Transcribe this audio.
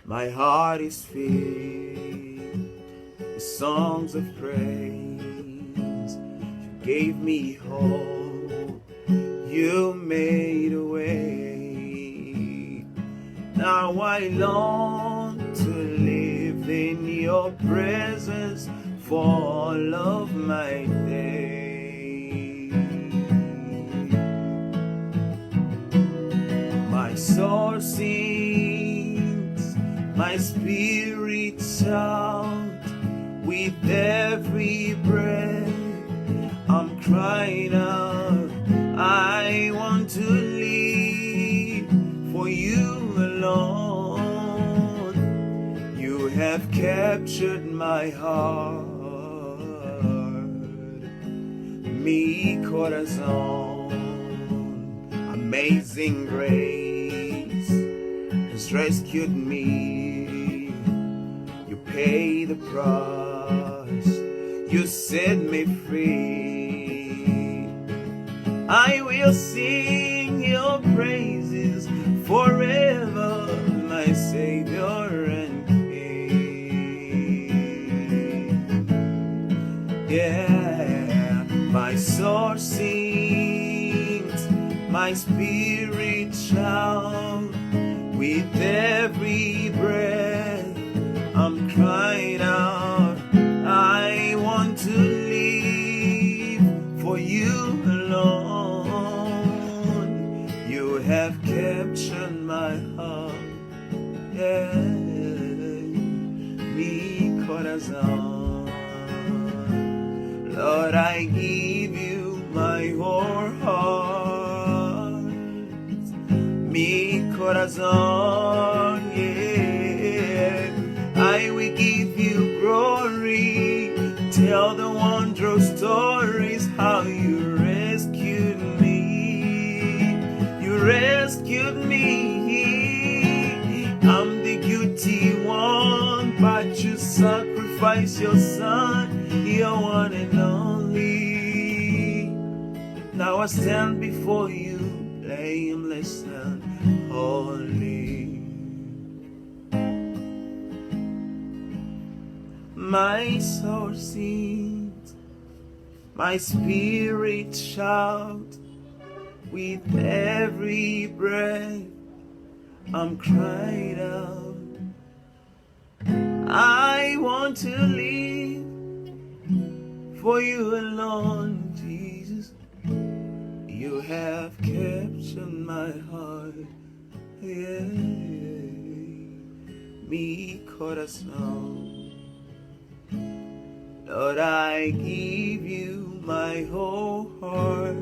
My heart is filled with songs of praise. You gave me hope, you made a way. Now I long to live in your presence for all of my days. My soul sings, my spirit shouts, with every breath I'm crying out, I want to live for you alone. You have captured my heart, mi corazon. Amazing grace has rescued me. You paid the price, you set me free. I will sing your praises forever, my Savior and King. Yeah, my soul sings, my spirit shouts, with every breath I'm crying out, I want to live for you alone. You have captured my heart, yeah, mi corazon. Lord, I give you my whole heart, mi corazon, yeah. I will give you glory, tell the wondrous stories how you rescued me. You rescued me. I'm the guilty one, but you sacrificed your son, your one and only. Now I stand before you, blameless and holy. My soul sings, my spirit shouts, with every breath I'm crying out, I want to live for you alone, Jesus. You have captured my heart, yeah, mi corazon. Lord, I give you my whole heart,